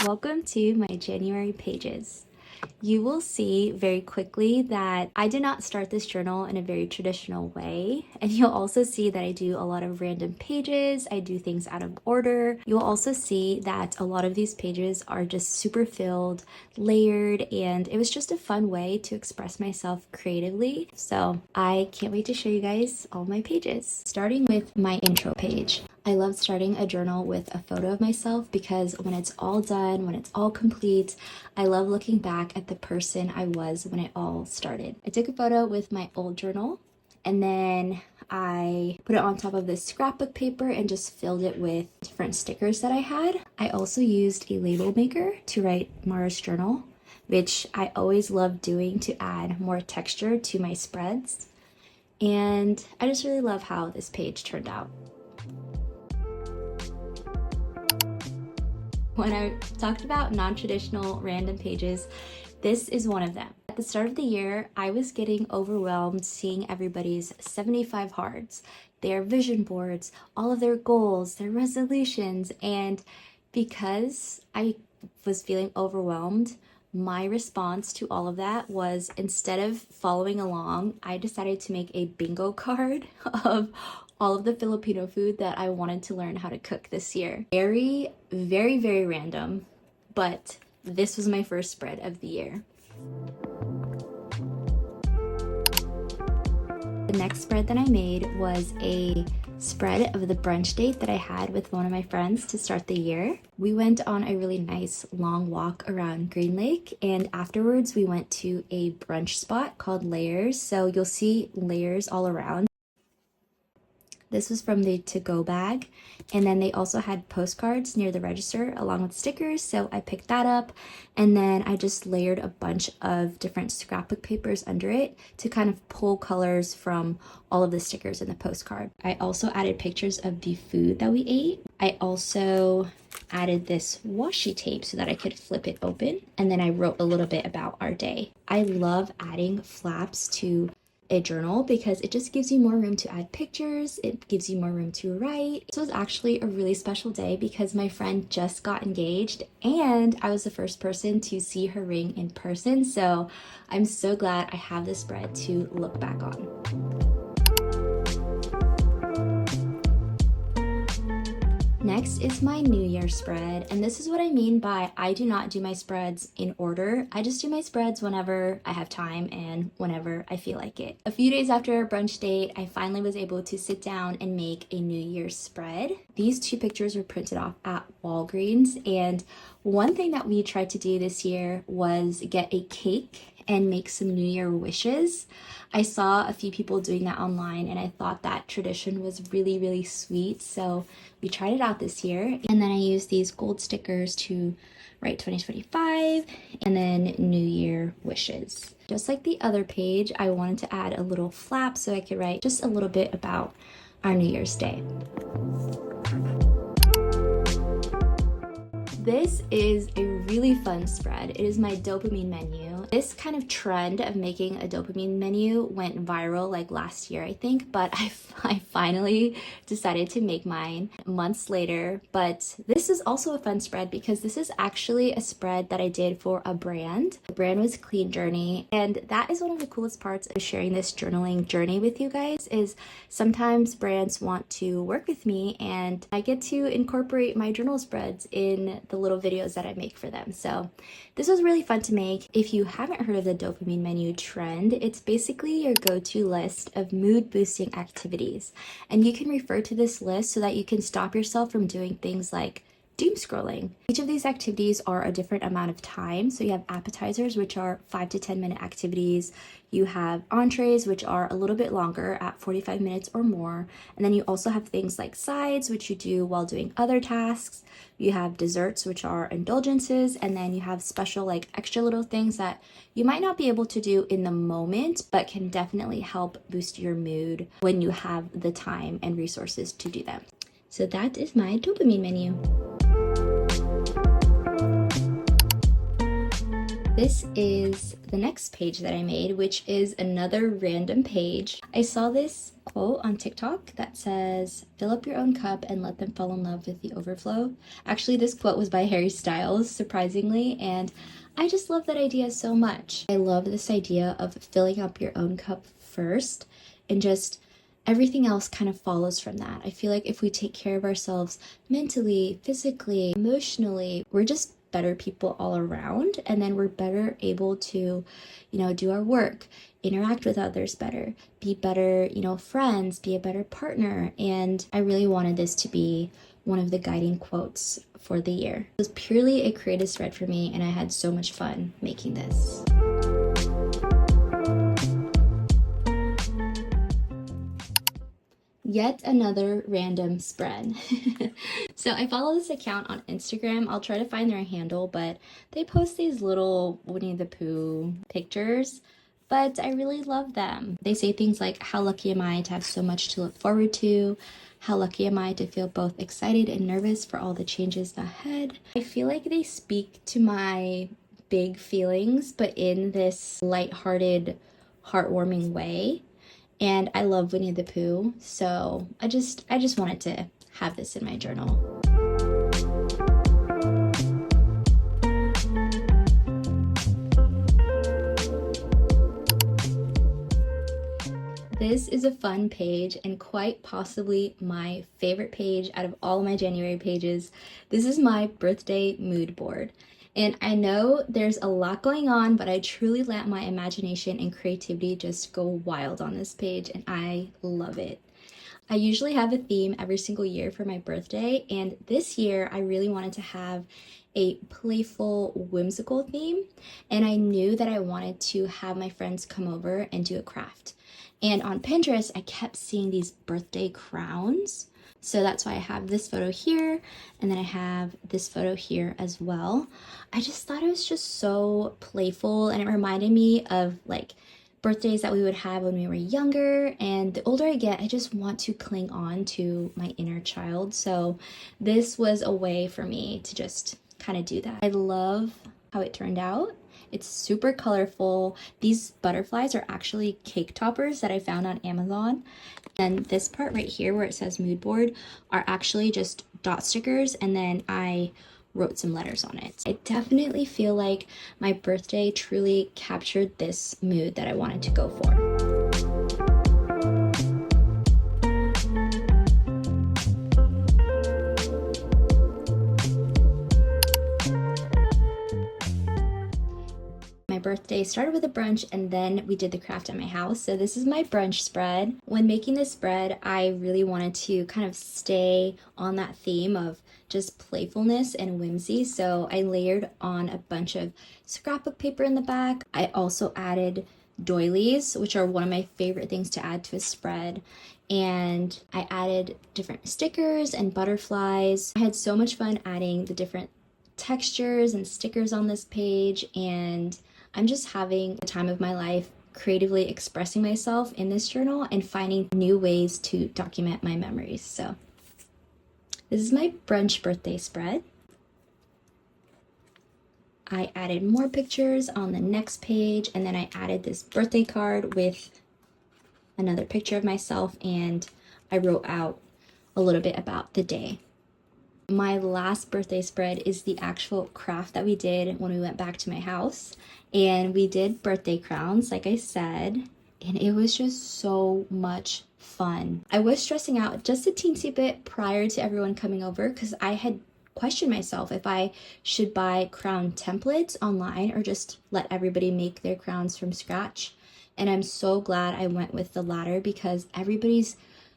Welcome to my January pages. You will see very quickly that I did not start this journal in a very traditional way, and you'll also see that I do a lot of random pages. I do things out of order. You'll also see that a lot of these pages are just super filled, layered, and it was just a fun way to express myself creatively. So I can't wait to show you guys all my pages. Starting with my intro page. I love starting a journal with a photo of myself because when it's all done, when it's all complete, I love looking back at the person I was when it all started. I took a photo with my old journal and then I put it on top of this scrapbook paper and just filled it with different stickers that I had. I also used a label maker to write Mara's journal, which I always love doing to add more texture to my spreads. And I just really love how this page turned out. When I talked about non-traditional random pages, this is one of them. At the start of the year, I was getting overwhelmed seeing everybody's 75 hards, their vision boards, all of their goals, their resolutions, and because I was feeling overwhelmed, my response to all of that was, instead of following along, I decided to make a bingo card of all of the Filipino food that I wanted to learn how to cook this year. Very, very random, but this was my first spread of the year. The next spread that I made was a spread of the brunch date that I had with one of my friends to start the year. We went on a really nice long walk around Green Lake, and afterwards we went to a brunch spot called Layers. So you'll see layers all around. This was from the to-go bag, and then they also had postcards near the register along with stickers, so I picked that up, and then I just layered a bunch of different scrapbook papers under it to kind of pull colors from all of the stickers in the postcard. I also added pictures of the food that we ate. I also added this washi tape so that I could flip it open, and then I wrote a little bit about our day. I love adding flaps to a journal because it just gives you more room to add pictures, it gives you more room to write. This was actually a really special day because my friend just got engaged and I was the first person to see her ring in person, so I'm so glad I have this spread to look back on. Next is my New Year spread, and this is what I mean by I do not do my spreads in order. I just do my spreads whenever I have time and whenever I feel like it. A few days after our brunch date, I finally was able to sit down and make a New Year's spread. These two pictures were printed off at Walgreens, and one thing that we tried to do this year was get a cake and make some New Year wishes. I saw a few people doing that online and I thought that tradition was really sweet, so we tried it out this year. And then I used these gold stickers to write 2025 and then New Year wishes. Just like the other page, I wanted to add a little flap so I could write just a little bit about our New Year's Day. This is a really fun spread. It is my dopamine menu. This kind of trend of making a dopamine menu went viral like last year, I think, but I finally decided to make mine months later. But this is also a fun spread because this is actually a spread that I did for a brand. The brand was Clean Journey, and that is one of the coolest parts of sharing this journaling journey with you guys is sometimes brands want to work with me and I get to incorporate my journal spreads in the little videos that I make for them. So this was really fun to make. If you haven't heard of the dopamine menu trend, it's basically your go-to list of mood boosting activities. And you can refer to this list so that you can stop yourself from doing things like doom scrolling. Each of these activities are a different amount of time. So you have appetizers, which are 5 to 10 minute activities. You have entrees, which are a little bit longer at 45 minutes or more. And then you also have things like sides, which you do while doing other tasks. You have desserts, which are indulgences. And then you have special like extra little things that you might not be able to do in the moment, but can definitely help boost your mood when you have the time and resources to do them. So that is my dopamine menu. This is the next page that I made, which is another random page. I saw this quote on TikTok that says, "Fill up your own cup and let them fall in love with the overflow." Actually, this quote was by Harry Styles, surprisingly, and I just love that idea so much. I love this idea of filling up your own cup first and just everything else kind of follows from that. I feel like if we take care of ourselves mentally, physically, emotionally, we're just better people all around, and then we're better able to, do our work, interact with others better, be better, friends, be a better partner. And I really wanted this to be one of the guiding quotes for the year. It was purely a creative spread for me, and I had so much fun making this. Yet another random spread. So I follow this account on Instagram. I'll try to find their handle, but they post these little Winnie the Pooh pictures, but I really love them. They say things like, "How lucky am I to have so much to look forward to? How lucky am I to feel both excited and nervous for all the changes ahead?" I feel like they speak to my big feelings, but in this lighthearted, heartwarming way. And I love Winnie the Pooh, so I just wanted to have this in my journal. This is a fun page and quite possibly my favorite page out of all my January pages. This is my birthday mood board. And I know there's a lot going on, but I truly let my imagination and creativity just go wild on this page, and I love it. I usually have a theme every single year for my birthday, and this year I really wanted to have a playful, whimsical theme, and I knew that I wanted to have my friends come over and do a craft. And on Pinterest, I kept seeing these birthday crowns. So that's why I have this photo here, and then I have this photo here as well. I just thought it was just so playful, and it reminded me of like birthdays that we would have when we were younger. And the older I get, I just want to cling on to my inner child. So this was a way for me to just kind of do that. I love how it turned out. It's super colorful. These butterflies are actually cake toppers that I found on Amazon. And this part right here where it says mood board are actually just dot stickers, and then I wrote some letters on it. I definitely feel like my birthday truly captured this mood that I wanted to go for. My birthday started with a brunch, and then we did the craft at my house. So this is my brunch spread. When making this spread, I really wanted to kind of stay on that theme of just playfulness and whimsy. So I layered on a bunch of scrapbook paper in the back. I also added doilies, which are one of my favorite things to add to a spread. And I added different stickers and butterflies. I had so much fun adding the different textures and stickers on this page, and I'm just having the time of my life creatively expressing myself in this journal and finding new ways to document my memories. So this is my brunch birthday spread. I added more pictures on the next page, and then I added this birthday card with another picture of myself, and I wrote out a little bit about the day. My last birthday spread is the actual craft that we did when we went back to my house, and we did birthday crowns, like I said, and it was just so much fun. I was stressing out just a teensy bit prior to everyone coming over because I had questioned myself if I should buy crown templates online or just let everybody make their crowns from scratch. And I'm so glad I went with the latter because everybody's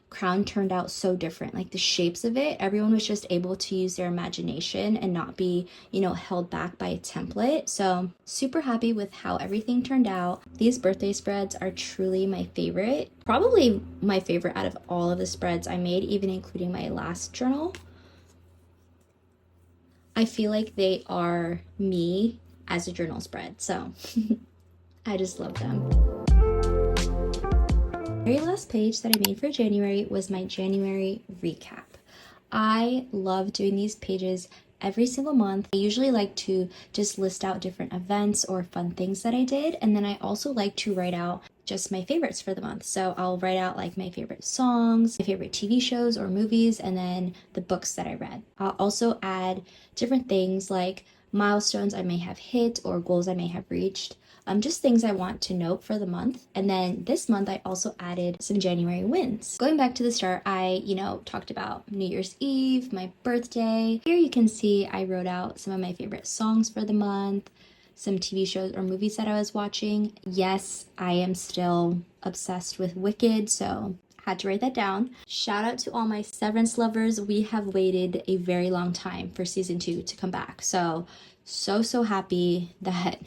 crown turned out so different. Like the shapes of it, everyone was just able to use their imagination and not be, held back by a template. So super happy with how everything turned out. These birthday spreads are truly my favorite. Probably my favorite out of all of the spreads I made, even including my last journal. I feel like they are me as a journal spread. So I just love them. Very last page that I made for January was my January recap. I love doing these pages every single month. I usually like to just list out different events or fun things that I did, and then I also like to write out just my favorites for the month. So I'll write out like my favorite songs, my favorite TV shows or movies, and then the books that I read. I'll also add different things like milestones I may have hit or goals I may have reached. Just things I want to note for the month. And then this month I also added some January wins. Going back to the start, I, talked about New Year's Eve, my birthday. Here you can see I wrote out some of my favorite songs for the month, some TV shows or movies that I was watching. Yes, I am still obsessed with Wicked, so had to write that down. Shout out to all my Severance lovers. We have waited a very long time for season 2 to come back. So happy that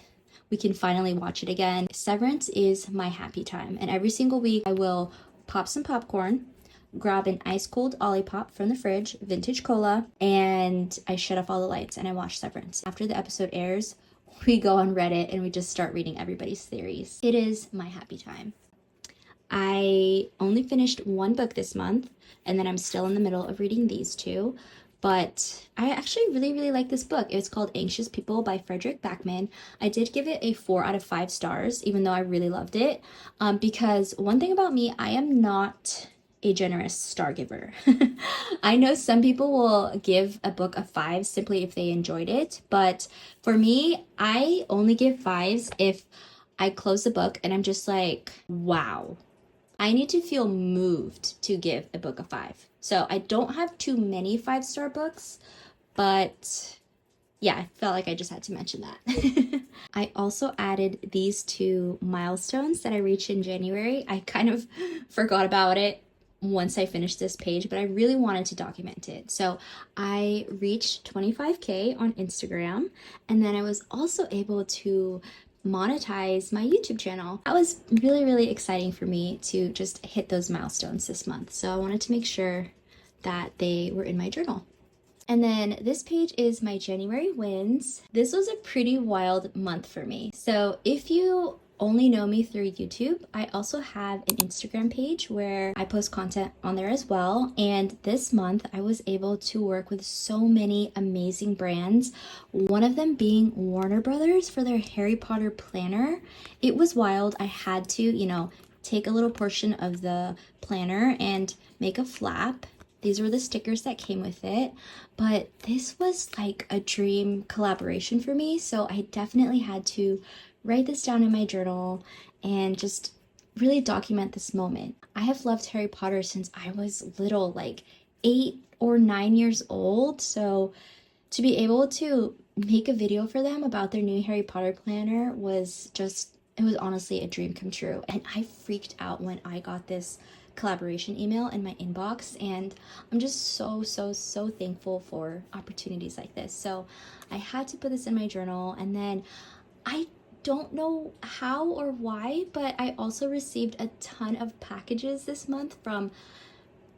we can finally watch it again. Severance is my happy time, and every single week I will pop some popcorn, grab an ice cold Olipop from the fridge, vintage cola, and I shut off all the lights and I watch Severance. After the episode airs, we go on Reddit and we just start reading everybody's theories. It is my happy time. I only finished one book this month, and then I'm still in the middle of reading these two. But I actually really like this book. It's called Anxious People by Frederick Backman. I did give it a 4 out of 5 stars, even though I really loved it. Because one thing about me, I am not a generous star giver. I know some people will give a book a 5 simply if they enjoyed it. But for me, I only give 5s if I close the book and I'm just like, wow. I need to feel moved to give a book a 5. So I don't have too many 5-star books, but yeah, I felt like I just had to mention that. I also added these 2 milestones that I reached in January. I kind of forgot about it once I finished this page, but I really wanted to document it. So I reached 25K on Instagram, and then I was also able to monetize my YouTube channel. That was really exciting for me to just hit those milestones this month. So I wanted to make sure that they were in my journal. And then this page is my January wins. This was a pretty wild month for me. So if you only know me through YouTube, I also have an Instagram page where I post content on there as well. And this month I was able to work with so many amazing brands, one of them being Warner Brothers for their Harry Potter planner. It was wild. I had to, take a little portion of the planner and make a flap. These were the stickers that came with it, but this was like a dream collaboration for me. So I definitely had to write this down in my journal and just really document this moment. I have loved Harry Potter since I was little, like 8 or 9 years old. So to be able to make a video for them about their new Harry Potter planner was just, it was honestly a dream come true. And I freaked out when I got this collaboration email in my inbox, and I'm just so thankful for opportunities like this. So I had to put this in my journal, and then I don't know how or why, but I also received a ton of packages this month from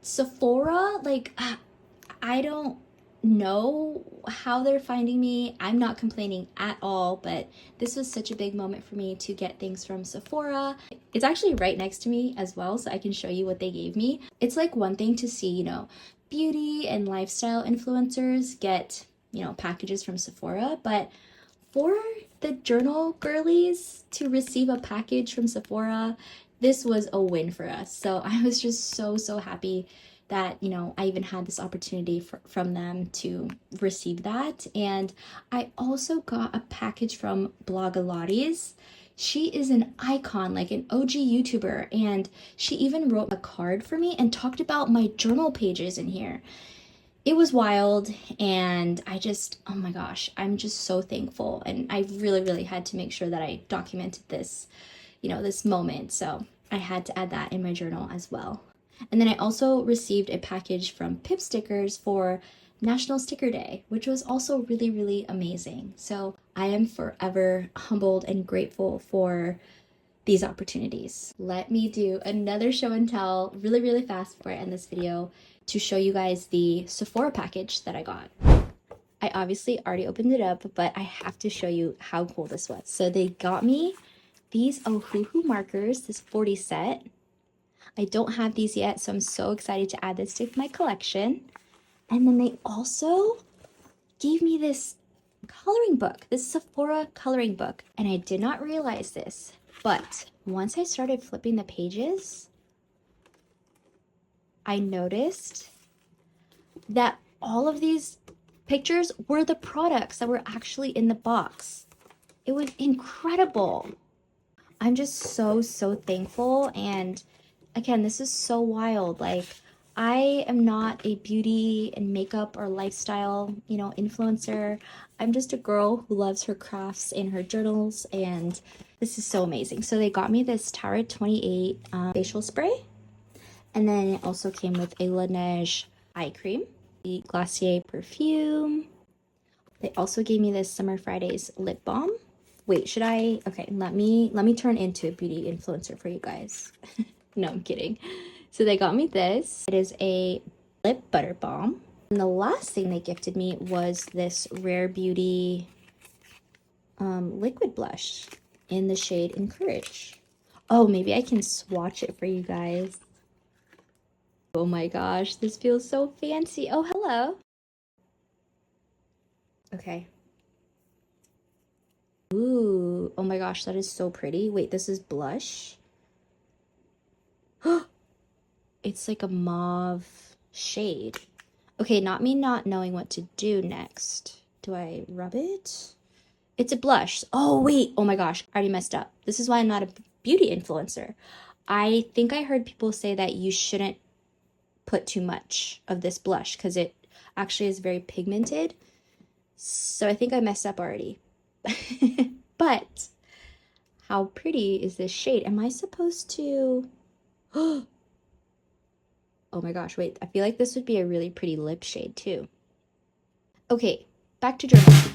Sephora. Like, I don't know how they're finding me. I'm not complaining at all, but this was such a big moment for me to get things from Sephora. It's actually right next to me as well, so I can show you what they gave me. It's like one thing to see, beauty and lifestyle influencers get, packages from Sephora, but for the journal girlies to receive a package from Sephora, this was a win for us. So I was just so happy that, I even had this opportunity from them to receive that. And I also got a package from Blogilates. She is an icon, like an OG YouTuber, and she even wrote a card for me and talked about my journal pages in here. It was wild, and oh my gosh, I'm just so thankful. And I really had to make sure that I documented this, this moment. So I had to add that in my journal as well. And then I also received a package from Pip Stickers for National Sticker Day, which was also really amazing. So I am forever humbled and grateful for these opportunities. Let me do another show and tell really fast before I end this video to show you guys the Sephora package that I got. I obviously already opened it up, but I have to show you how cool this was. So they got me these Ohuhu markers, this 40 set. I don't have these yet, so I'm so excited to add this to my collection. And then they also gave me this coloring book, this Sephora coloring book. And I did not realize this, but once I started flipping the pages, I noticed that all of these pictures were the products that were actually in the box. It was incredible. I'm just so thankful. And again, this is so wild. Like, I am not a beauty and makeup or lifestyle, influencer. I'm just a girl who loves her crafts and her journals, and this is so amazing. So they got me this Tower 28 facial spray, and then it also came with a Laneige eye cream, the Glacier perfume. They also gave me this Summer Fridays lip balm. Wait, should I? Okay, let me turn into a beauty influencer for you guys. No, I'm kidding. So they got me this. It is a lip butter balm. And the last thing they gifted me was this Rare Beauty liquid blush in the shade Encourage. Oh, maybe I can swatch it for you guys. Oh my gosh, this feels so fancy. Oh, hello. Okay. Ooh, oh my gosh, that is so pretty. Wait, this is blush. It's like a mauve shade. Okay, not me not knowing what to do next. Do I rub it? It's a blush. Oh, wait. Oh my gosh, I already messed up. This is why I'm not a beauty influencer. I think I heard people say that you shouldn't put too much of this blush because it actually is very pigmented. So I think I messed up already. But how pretty is this shade? Am I supposed to... Oh my gosh, wait. I feel like this would be a really pretty lip shade too. Okay, back to journaling.